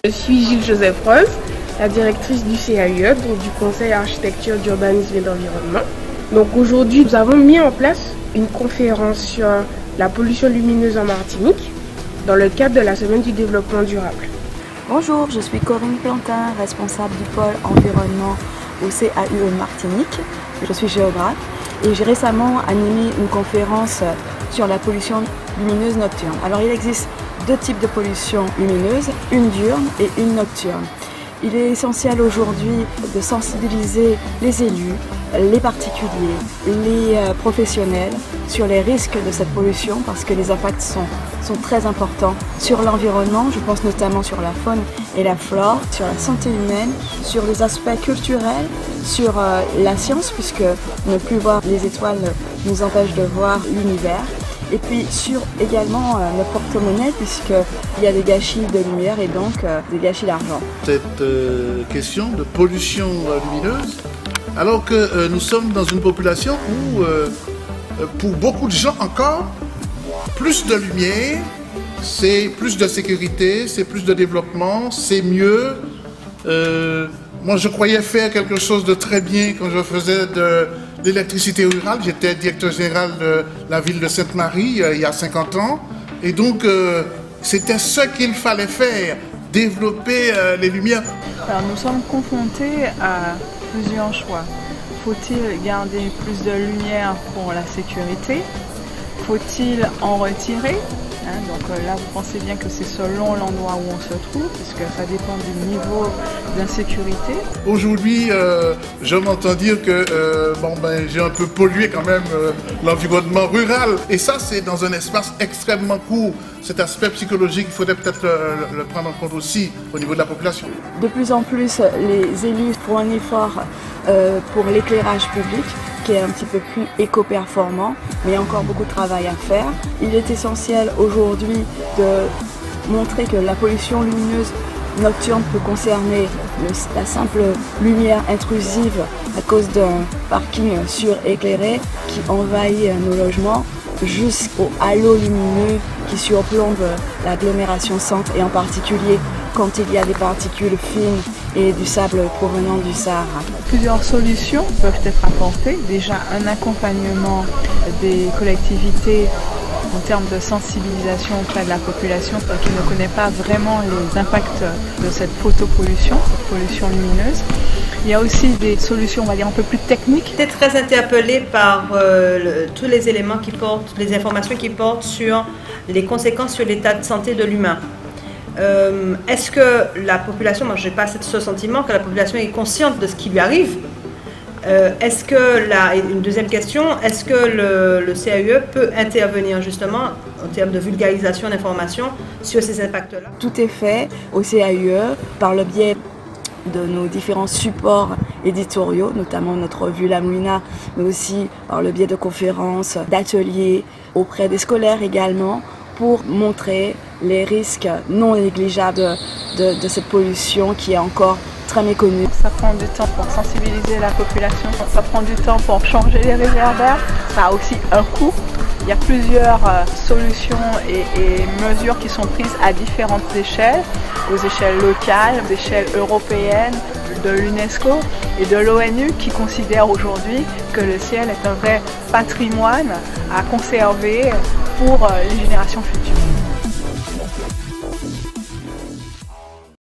Je suis Gilles Joseph Rose, la directrice du CAUE, donc du Conseil Architecture, d'Urbanisme et d'Environnement. Donc aujourd'hui, nous avons mis en place une conférence sur la pollution lumineuse en Martinique dans le cadre de la Semaine du développement durable. Bonjour, je suis Corinne Plantin, responsable du pôle environnement au CAUE Martinique. Je suis géographe et j'ai récemment animé une conférence sur la pollution lumineuse nocturne. Alors il existe deux types de pollution lumineuse, une diurne et une nocturne. Il est essentiel aujourd'hui de sensibiliser les élus, les particuliers, les professionnels sur les risques de cette pollution parce que les impacts sont très importants sur l'environnement. Je pense notamment sur la faune et la flore, sur la santé humaine, sur les aspects culturels, sur la science puisque ne plus voir les étoiles nous empêche de voir l'univers. Et puis sur également le porte-monnaie puisqu'il y a des gâchis de lumière et donc des gâchis d'argent. Cette question de pollution lumineuse, alors que nous sommes dans une population où, pour beaucoup de gens encore, plus de lumière, c'est plus de sécurité, c'est plus de développement, c'est mieux. Moi, je croyais faire quelque chose de très bien quand je faisais de l'électricité rurale. J'étais directeur général de la ville de Sainte-Marie il y a 50 ans. Et donc, c'était ce qu'il fallait faire, développer les lumières. Alors, nous sommes confrontés à plusieurs choix. Faut-il garder plus de lumière pour la sécurité? Faut-il en retirer? Donc là, vous pensez bien que c'est selon l'endroit où on se trouve, puisque ça dépend du niveau d'insécurité. Aujourd'hui, je m'entends dire que j'ai un peu pollué quand même l'environnement rural. Et ça, c'est dans un espace extrêmement court. Cet aspect psychologique, il faudrait peut-être le prendre en compte aussi au niveau de la population. De plus en plus, les élus font un effort pour l'éclairage public, qui est un petit peu plus éco-performant, mais il y a encore beaucoup de travail à faire. Il est essentiel aujourd'hui de montrer que la pollution lumineuse nocturne peut concerner la simple lumière intrusive à cause d'un parking suréclairé qui envahit nos logements, jusqu'aux halos lumineux qui surplombent l'agglomération centre et en particulier quand il y a des particules fines et du sable provenant du Sahara. Plusieurs solutions peuvent être apportées. Déjà un accompagnement des collectivités en termes de sensibilisation auprès de la population qui ne connaît pas vraiment les impacts de cette photopollution, cette pollution lumineuse. Il y a aussi des solutions, on va dire, un peu plus techniques. J'étais très interpellée par tous les éléments qui portent, les informations qui portent sur les conséquences sur l'état de santé de l'humain. Est-ce que la population, moi je n'ai pas ce sentiment que la population est consciente de ce qui lui arrive? Une deuxième question, est-ce que le CAUE peut intervenir justement en termes de vulgarisation d'informations sur ces impacts-là? Tout est fait au CAUE par le biais de nos différents supports éditoriaux, notamment notre revue La Mouina, mais aussi par le biais de conférences, d'ateliers auprès des scolaires également, pour montrer les risques non négligeables de cette pollution qui est encore très méconnue. Ça prend du temps pour sensibiliser la population, ça prend du temps pour changer les réverbères, ça a aussi un coût. Il y a plusieurs solutions et mesures qui sont prises à différentes échelles, aux échelles locales, aux échelles européennes, de l'UNESCO et de l'ONU qui considèrent aujourd'hui que le ciel est un vrai patrimoine à conserver pour les générations futures.